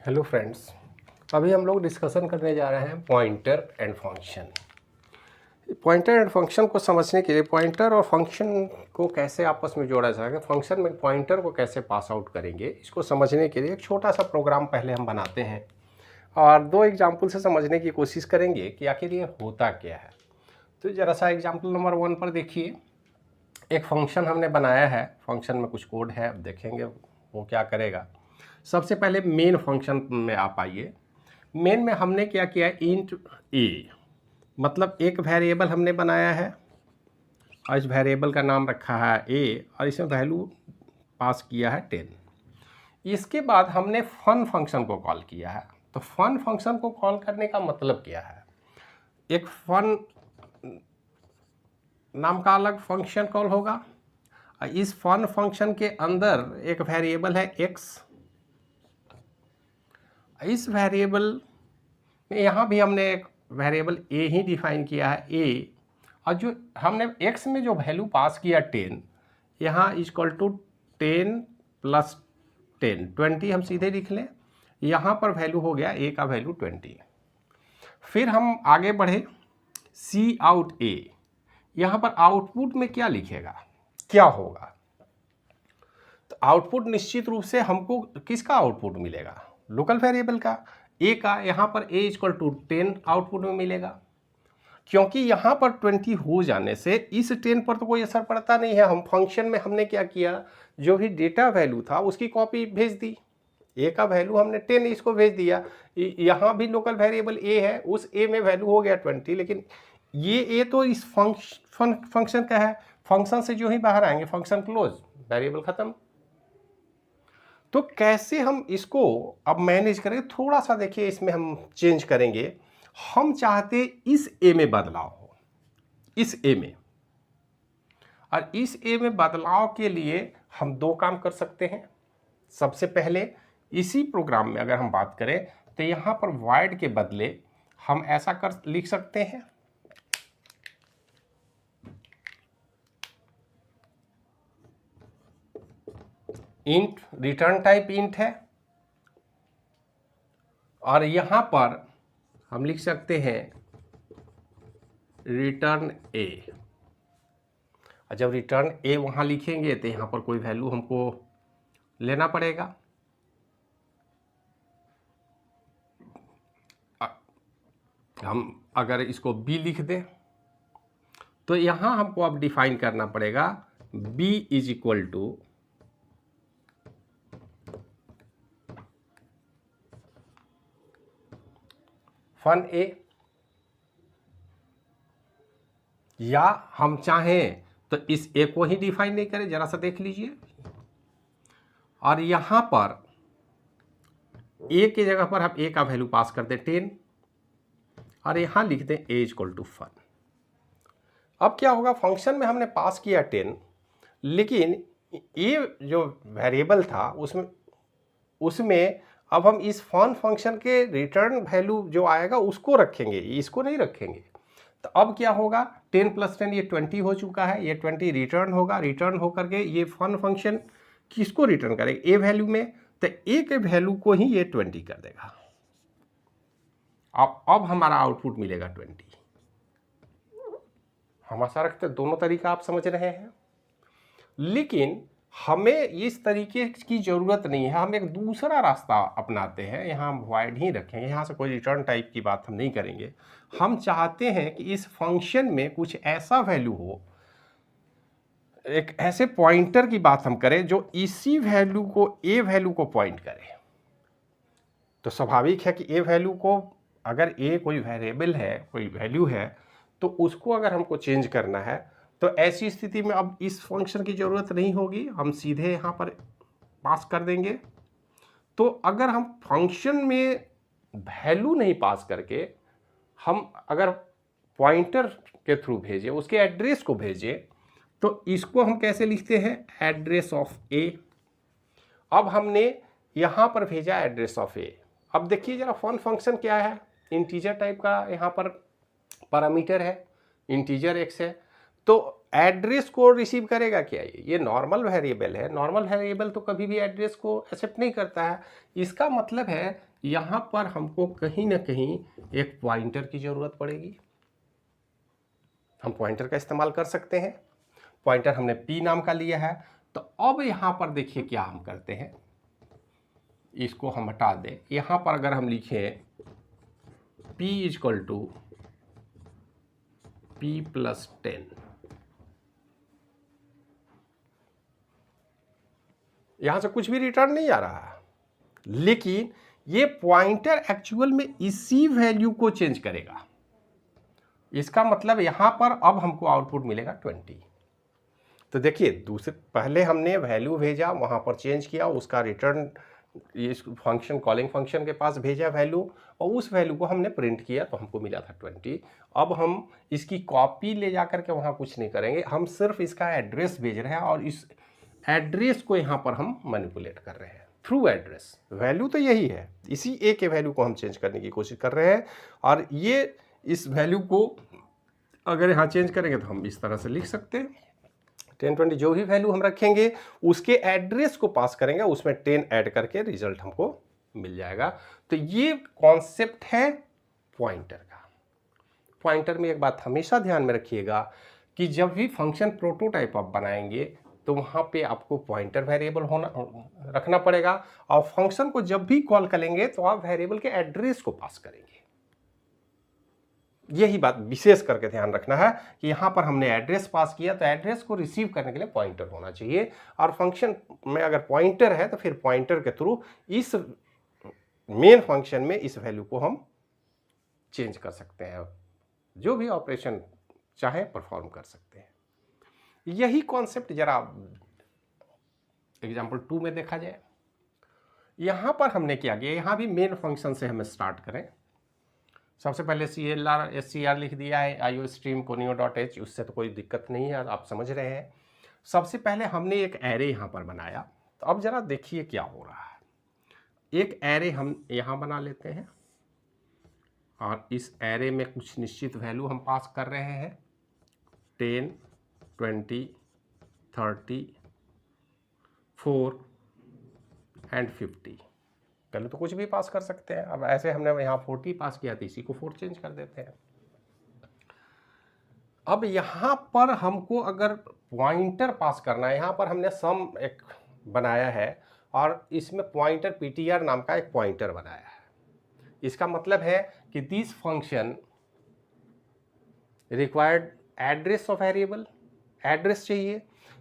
Hello friends, अभी हम लोग डिस्कशन करने जा रहे हैं pointer and function. Pointer and function को समझने के लिए पॉइंटर और फंक्शन को कैसे आपस में जोड़ा जाएगा, फंक्शन में पॉइंटर को कैसे पास आउट करेंगे, इसको समझने के लिए एक छोटा सा प्रोग्राम पहले हम बनाते हैं और दो एग्जाम्पल से समझने की कोशिश करेंगे कि आखिर ये होता क्या है। तो ज़रा सा एग्जाम्पल नंबर 1 पर देखिए, एक फंक्शन हमने बनाया है, फंक्शन में कुछ कोड है, अब देखेंगे वो क्या करेगा। सबसे पहले मेन फंक्शन में आप आइए। मेन में हमने क्या किया, इंट ए, मतलब एक वेरिएबल हमने बनाया है और इस वेरिएबल का नाम रखा है ए और इसमें वैल्यू पास किया है 10। इसके बाद हमने फन फंक्शन को कॉल किया है। तो फन फंक्शन को कॉल करने का मतलब क्या है, एक फन नाम का अलग फंक्शन कॉल होगा। इस फन फंक्शन के अंदर एक वेरिएबल है x। इस वेरिएबल में यहाँ भी हमने एक वेरिएबल a ही डिफाइन किया है a, और जो हमने x में जो वैल्यू पास किया 10, यहाँ इक्वल टू 10 प्लस 10 20 हम सीधे लिख लें। यहाँ पर वैल्यू हो गया a का वैल्यू 20। फिर हम आगे बढ़े, सी आउट a, यहाँ पर आउटपुट में क्या लिखेगा, क्या होगा। तो आउटपुट निश्चित रूप से हमको किसका आउटपुट मिलेगा, लोकल वेरिएबल का a का। यहाँ पर a इक्वल टू 10 आउटपुट में मिलेगा, क्योंकि यहाँ पर 20 हो जाने से इस 10 पर तो कोई असर पड़ता नहीं है। हम फंक्शन में हमने क्या किया, जो भी डेटा वैल्यू था उसकी कॉपी भेज दी। a का वैल्यू हमने 10 इसको भेज दिया। यहाँ भी लोकल वेरिएबल a है, उस a में वैल्यू हो गया 20, लेकिन ये a तो इस फंक्शन का है। फंक्शन से जो ही बाहर आएंगे फंक्शन क्लोज, वेरिएबल खत्म। तो कैसे हम इसको अब मैनेज करेंगे, थोड़ा सा देखिए इसमें हम चेंज करेंगे। हम चाहते इस ए में बदलाव हो, इस ए में, और इस ए में बदलाव के लिए हम दो काम कर सकते हैं। सबसे पहले इसी प्रोग्राम में अगर हम बात करें तो यहाँ पर void के बदले हम ऐसा कर लिख सकते हैं, इंट, रिटर्न टाइप इंट है, और यहाँ पर हम लिख सकते हैं रिटर्न ए। और जब रिटर्न ए वहाँ लिखेंगे तो यहाँ पर कोई वैल्यू हमको लेना पड़ेगा। हम अगर इसको बी लिख दें तो यहाँ हमको अब डिफाइन करना पड़ेगा B is equal to fun A, या हम चाहें तो इस ए को ही डिफाइन नहीं करें, जरा सा देख लीजिए। और यहाँ पर ए की जगह पर हम ए का वैल्यू पास कर दें 10, और यहाँ लिख दें ए इक्वल टू फन। अब क्या होगा, फंक्शन में हमने पास किया 10, लेकिन ये जो वेरिएबल था उसमें अब हम इस फन फंक्शन के रिटर्न वैल्यू जो आएगा उसको रखेंगे, इसको नहीं रखेंगे। तो अब क्या होगा, 10 प्लस 10 ये 20 हो चुका है, ये 20 रिटर्न होगा। रिटर्न होकर के ये फन फंक्शन किसको रिटर्न करेगा, ए वैल्यू में, तो ए के वैल्यू को ही ये 20 कर देगा। अब हमारा आउटपुट मिलेगा 20। हम आशा रखते हैं दोनों तरीका आप समझ रहे हैं, लेकिन हमें इस तरीके की ज़रूरत नहीं है। हम एक दूसरा रास्ता अपनाते हैं, यहाँ हम void ही रखेंगे, यहाँ से कोई रिटर्न टाइप की बात हम नहीं करेंगे। हम चाहते हैं कि इस फंक्शन में कुछ ऐसा वैल्यू हो, एक ऐसे पॉइंटर की बात हम करें जो इसी वैल्यू को, ए वैल्यू को पॉइंट करे। तो स्वाभाविक है कि ए वैल्यू को, अगर ए कोई वेरिएबल है, कोई वैल्यू है, तो उसको अगर हमको चेंज करना है तो ऐसी स्थिति में अब इस फंक्शन की ज़रूरत नहीं होगी, हम सीधे यहाँ पर पास कर देंगे। तो अगर हम फंक्शन में वैल्यू नहीं पास करके हम अगर पॉइंटर के थ्रू भेजें, उसके एड्रेस को भेजें, तो इसको हम कैसे लिखते हैं, एड्रेस ऑफ ए। अब हमने यहाँ पर भेजा एड्रेस ऑफ ए। अब देखिए जरा, फन फंक्शन क्या है, इंटीजर टाइप का यहाँ पर पैरामीटर है, इंटीजर एक्स है। तो एड्रेस को रिसीव करेगा क्या, ये नॉर्मल वेरिएबल है। नॉर्मल वेरिएबल तो कभी भी एड्रेस को एक्सेप्ट नहीं करता है। इसका मतलब है यहाँ पर हमको कहीं ना कहीं एक पॉइंटर की ज़रूरत पड़ेगी। हम पॉइंटर का इस्तेमाल कर सकते हैं। पॉइंटर हमने p नाम का लिया है। तो अब यहाँ पर देखिए क्या हम करते हैं, इसको हम हटा दें। यहाँ पर अगर हम लिखें p इजक्वल टू p+10, यहाँ से कुछ भी रिटर्न नहीं आ रहा, लेकिन ये पॉइंटर एक्चुअल में इसी वैल्यू को चेंज करेगा। इसका मतलब यहाँ पर अब हमको आउटपुट मिलेगा 20। तो देखिए दूसरे पहले हमने वैल्यू भेजा, वहाँ पर चेंज किया, उसका रिटर्न इस फंक्शन कॉलिंग फंक्शन के पास भेजा वैल्यू, और उस वैल्यू को हमने प्रिंट किया तो हमको मिला था 20। अब हम इसकी कॉपी ले जा करके वहाँ कुछ नहीं करेंगे, हम सिर्फ इसका एड्रेस भेज रहे हैं और इस एड्रेस को यहाँ पर हम मैनिपुलेट कर रहे हैं थ्रू एड्रेस। वैल्यू तो यही है, इसी ए के वैल्यू को हम चेंज करने की कोशिश कर रहे हैं। और ये इस वैल्यू को अगर यहाँ चेंज करेंगे तो हम इस तरह से लिख सकते हैं 10, 20, जो भी वैल्यू हम रखेंगे उसके एड्रेस को पास करेंगे, उसमें 10 ऐड करके रिजल्ट हमको मिल जाएगा। तो ये कॉन्सेप्ट है पॉइंटर का। पॉइंटर में एक बात हमेशा ध्यान में रखिएगा कि जब भी फंक्शन प्रोटोटाइप आप बनाएंगे तो वहाँ पे आपको पॉइंटर वेरिएबल होना रखना पड़ेगा, और फंक्शन को जब भी कॉल करेंगे तो आप वेरिएबल के एड्रेस को पास करेंगे। यही बात विशेष करके ध्यान रखना है कि यहाँ पर हमने एड्रेस पास किया तो एड्रेस को रिसीव करने के लिए पॉइंटर होना चाहिए, और फंक्शन में अगर पॉइंटर है तो फिर पॉइंटर के थ्रू इस मेन फंक्शन में इस वैल्यू को हम चेंज कर सकते हैं, जो भी ऑपरेशन चाहे परफॉर्म कर सकते हैं। यही कॉन्सेप्ट जरा एग्जाम्पल 2 में देखा जाए। यहाँ पर हमने क्या किया, यहाँ भी मेन फंक्शन से हमें स्टार्ट करें। सबसे पहले CLR SCR लिख दिया है iostream.conio.h, उससे तो कोई दिक्कत नहीं है, आप समझ रहे हैं। सबसे पहले हमने एक एरे यहाँ पर बनाया। तो अब जरा देखिए क्या हो रहा है। एक एरे हम यहाँ बना लेते हैं और इस एरे में कुछ निश्चित वैल्यू हम पास कर रहे हैं 10, 20, 30, 4 एंड 50। पहले तो कुछ भी पास कर सकते हैं। अब ऐसे हमने यहाँ 40 पास किया तो इसी को 4 चेंज कर देते हैं। अब यहाँ पर हमको अगर पॉइंटर पास करना है, यहाँ पर हमने सम एक बनाया है और इसमें पॉइंटर ptr नाम का एक पॉइंटर बनाया है। इसका मतलब है कि this function required address of variable, address चाहिए।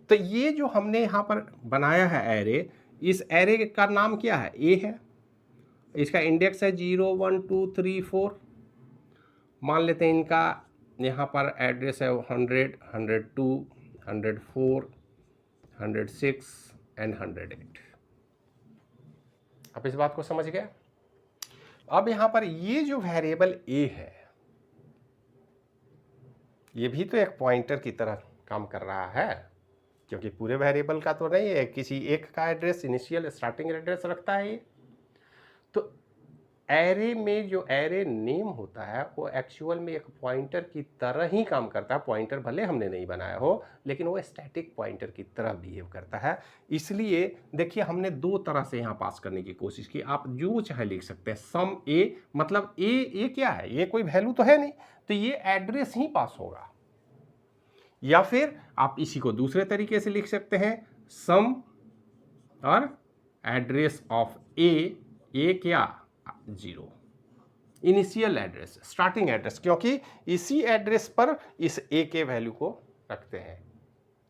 तो ये जो हमने यहाँ पर बनाया है एरे, इस एरे का नाम क्या है, ए है। इसका इंडेक्स है 0, 1, 2, 3, 4। मान लेते हैं इनका यहाँ पर एड्रेस है 100, 102, 104, 106 एंड 108। आप इस बात को समझ गए। अब यहाँ पर ये जो वेरिएबल ए है, ये भी तो एक पॉइंटर की तरह काम कर रहा है, क्योंकि पूरे वेरिएबल का तो नहीं है, किसी एक का एड्रेस इनिशियल स्टार्टिंग एड्रेस रखता है ये। तो एरे में जो एरे नेम होता है वो एक्चुअल में एक पॉइंटर की तरह ही काम करता है। पॉइंटर भले हमने नहीं बनाया हो, लेकिन वो स्टैटिक पॉइंटर की तरह बिहेव करता है। इसलिए देखिए हमने दो तरह से यहाँ पास करने की कोशिश की। आप जो चाहे लिख सकते हैं। सम ए, मतलब ए क्या है, ये कोई वैल्यू तो है नहीं, तो ये एड्रेस ही पास होगा। या फिर आप इसी को दूसरे तरीके से लिख सकते हैं, सम और एड्रेस ऑफ ए क्या 0, इनिशियल एड्रेस, स्टार्टिंग एड्रेस, क्योंकि इसी एड्रेस पर इस ए के वैल्यू को रखते हैं।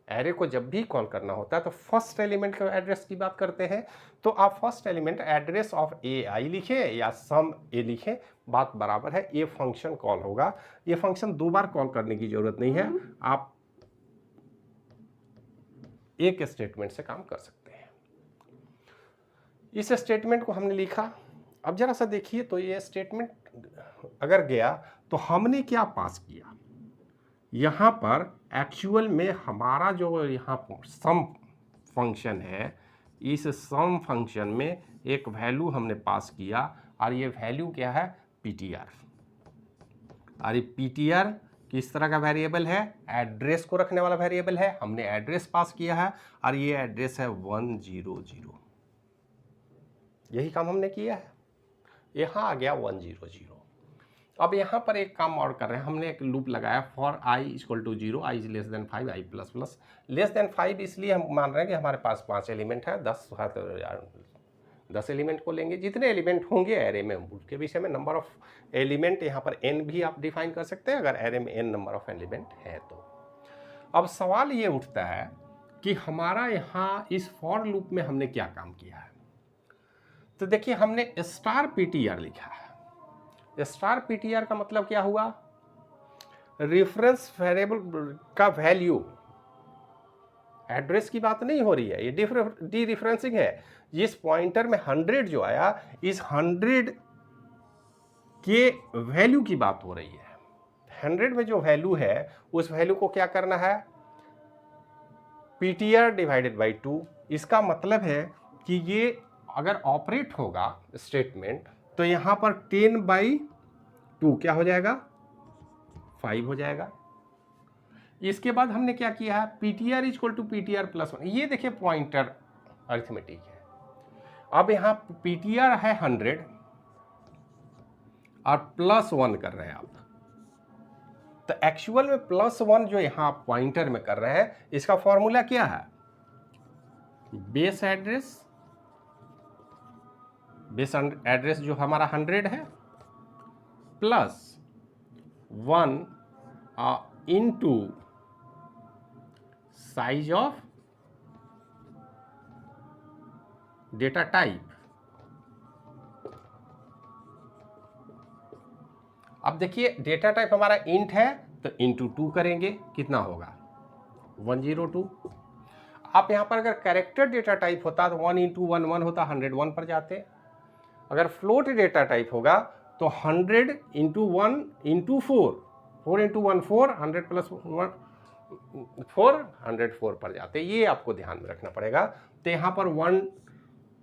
एरे को जब भी कॉल करना होता है तो फर्स्ट एलिमेंट के एड्रेस की बात करते हैं। तो आप फर्स्ट एलिमेंट एड्रेस ऑफ ए आई लिखें या सम ए लिखें, बात बराबर है। ये फंक्शन कॉल होगा। ये फंक्शन दो बार कॉल करने की जरूरत नहीं है, आप एक स्टेटमेंट से काम कर सकते हैं। इस स्टेटमेंट को हमने लिखा। अब जरा सा देखिए, तो ये स्टेटमेंट अगर गया तो हमने क्या पास किया, यहाँ पर एक्चुअल में हमारा जो यहाँ सम फंक्शन है, इस सम फंक्शन में एक वैल्यू हमने पास किया, और ये वैल्यू क्या है, ptr। और ये ptr किस तरह का वेरिएबल है, एड्रेस को रखने वाला वेरिएबल है। हमने एड्रेस पास किया है और ये एड्रेस है 100। यही काम हमने किया है। यहाँ आ गया 100। अब यहाँ पर एक काम और कर रहे हैं, हमने एक लूप लगाया for i equal to 0, i is less than 5, i plus plus less than 5, इसलिए हम मान रहे हैं कि हमारे पास 5 एलिमेंट है, 10 एलिमेंट को लेंगे, जितने एलिमेंट होंगे एरे में उसके विषय में नंबर ऑफ एलिमेंट, यहाँ पर n भी आप डिफाइन कर सकते हैं अगर एरे में n नंबर ऑफ एलिमेंट है तो। अब सवाल ये उठता है कि हमारा यहाँ इस फॉर लूप में हमने क्या काम किया है। तो देखिए हमने स्टार पीटीआर लिखा है। स्टार पीटीआर का मतलब क्या हुआ, रेफरेंस वेरिएबल का वैल्यू, एड्रेस की बात नहीं हो रही है, ये डी रिफरेंसिंग है। जिस पॉइंटर में 100 जो आया, इस 100 के वैल्यू की बात हो रही है। 100 में जो वैल्यू है उस वैल्यू को क्या करना है, पीटीआर डिवाइडेड बाई 2। इसका मतलब है कि ये अगर ऑपरेट होगा स्टेटमेंट तो यहाँ पर 10/2 क्या हो जाएगा, 5 हो जाएगा। इसके बाद हमने क्या किया है, PTR equal to PTR plus 1। ये देखिए पॉइंटर अरिथमेटिक है। अब यहाँ पीटीआर है 100 और प्लस 1 कर रहे हैं आप, तो एक्चुअल में प्लस 1 जो यहाँ आप पॉइंटर में कर रहे हैं, इसका फॉर्मूला क्या है, बेस एड्रेस जो हमारा 100 है plus 1 into size of data type. अब देखिए डेटा टाइप हमारा इंट है तो इंटू 2 करेंगे, कितना होगा 102। आप यहाँ पर अगर कैरेक्टर डेटा टाइप होता तो 1 इंटू 1 1 होता, 101 पर जाते। अगर फ्लोट डेटा टाइप होगा तो 100 इंटू 1 इंटू 4, 4 इंटू 1 4, 100 प्लस 1 4, 104 पर जाते। ये आपको ध्यान में रखना पड़ेगा। तो यहाँ पर 1,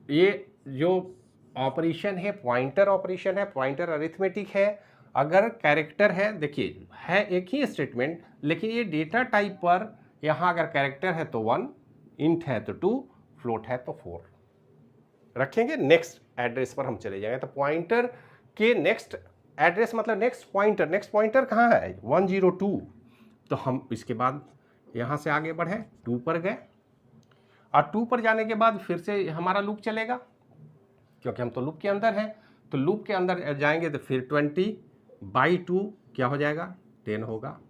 ये जो ऑपरेशन है पॉइंटर ऑपरेशन है, पॉइंटर अरिथमेटिक है। अगर कैरेक्टर है, देखिए है एक ही स्टेटमेंट, लेकिन ये डेटा टाइप पर यहाँ अगर कैरेक्टर है तो 1, इंट है तो 2, फ्लोट है तो 4 रखेंगे। नेक्स्ट एड्रेस पर हम चले जाएंगे। तो पॉइंटर के नेक्स्ट एड्रेस मतलब नेक्स्ट पॉइंटर कहाँ है, 102। तो हम इसके बाद यहाँ से आगे बढ़े 2 पर गए, और 2 पर जाने के बाद फिर से हमारा लूप चलेगा, क्योंकि हम तो लूप के अंदर हैं। तो लूप के अंदर जाएंगे तो फिर 20/2 क्या हो जाएगा, 10 होगा।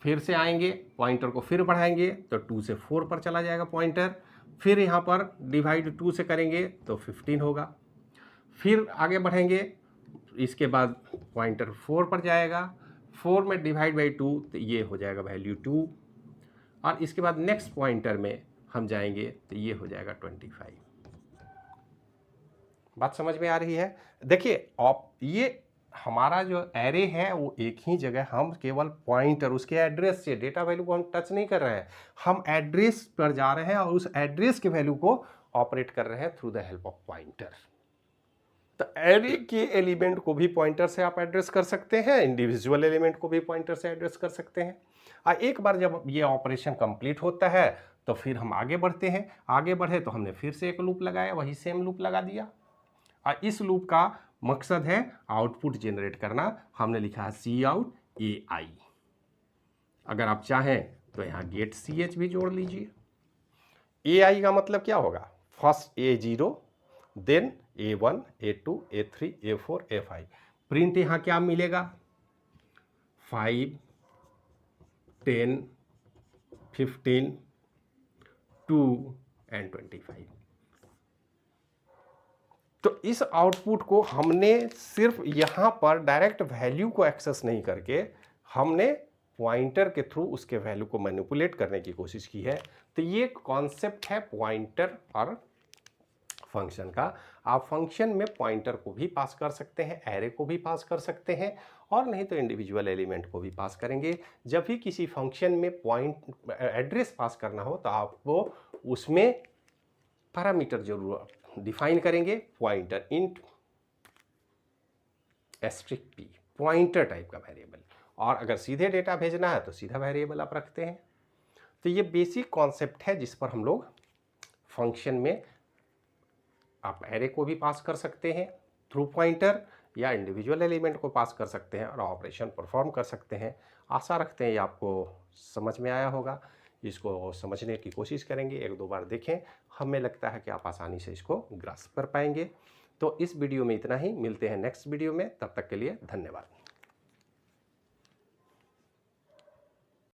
फिर से आएंगे, पॉइंटर को फिर बढ़ाएंगे तो 2 से 4 पर चला जाएगा पॉइंटर। फिर यहाँ पर डिवाइड 2 से करेंगे तो 15 होगा। फिर आगे बढ़ेंगे, इसके बाद पॉइंटर 4 पर जाएगा, 4 में डिवाइड बाई 2 तो ये हो जाएगा वैल्यू 2। और इसके बाद नेक्स्ट पॉइंटर में हम जाएंगे तो ये हो जाएगा 25। बात समझ में आ रही है। देखिए ये हमारा जो एरे है वो एक ही जगह, हम केवल पॉइंटर उसके एड्रेस से, डेटा वैल्यू को हम टच नहीं कर रहे हैं, हम एड्रेस पर जा रहे हैं और उस एड्रेस के वैल्यू को ऑपरेट कर रहे हैं through the help of pointer. तो एरे के एलिमेंट को भी पॉइंटर से आप एड्रेस कर सकते हैं, इंडिविजुअल एलिमेंट को भी पॉइंटर से एड्रेस कर सकते हैं। और एक बार जब ये ऑपरेशन कंप्लीट होता है तो फिर हम आगे बढ़ते हैं। आगे बढ़े तो हमने फिर से एक लूप लगाया, वही सेम लूप लगा दिया, और इस लूप का मकसद है आउटपुट जनरेट करना। हमने लिखा है Cout AI। अगर आप चाहें तो यहाँ गेट ch भी जोड़ लीजिए। AI का मतलब क्या होगा, first A0, then A1, A2, A3, A4, A5। Print यहाँ क्या मिलेगा, 5, 10, 15, 2 एंड 25। तो इस आउटपुट को हमने सिर्फ यहाँ पर डायरेक्ट वैल्यू को एक्सेस नहीं करके, हमने पॉइंटर के थ्रू उसके वैल्यू को मैनिपुलेट करने की कोशिश की है। तो ये कॉन्सेप्ट है पॉइंटर और फंक्शन का। आप फंक्शन में पॉइंटर को भी पास कर सकते हैं, एरे को भी पास कर सकते हैं, और नहीं तो इंडिविजुअल एलिमेंट को भी पास करेंगे। जब भी किसी फंक्शन में पॉइंट एड्रेस पास करना हो तो आपको उसमें पैरामीटर जरूर डिफाइन करेंगे, pointer int *p, pointer type का वेरिएबल। और अगर सीधे डेटा भेजना है तो सीधा वेरिएबल आप रखते हैं। तो ये बेसिक कॉन्सेप्ट है जिस पर हम लोग फंक्शन में आप एरे को भी पास कर सकते हैं, थ्रू पॉइंटर या इंडिविजुअल एलिमेंट को पास कर सकते हैं और ऑपरेशन परफॉर्म कर सकते हैं। आशा रखते हैं ये आपको समझ में आया होगा। इसको समझने की कोशिश करेंगे, 1-2 बार देखें, हमें लगता है कि आप आसानी से इसको ग्रास्प कर पाएंगे। तो इस वीडियो में इतना ही, मिलते हैं नेक्स्ट वीडियो में, तब तक के लिए धन्यवाद।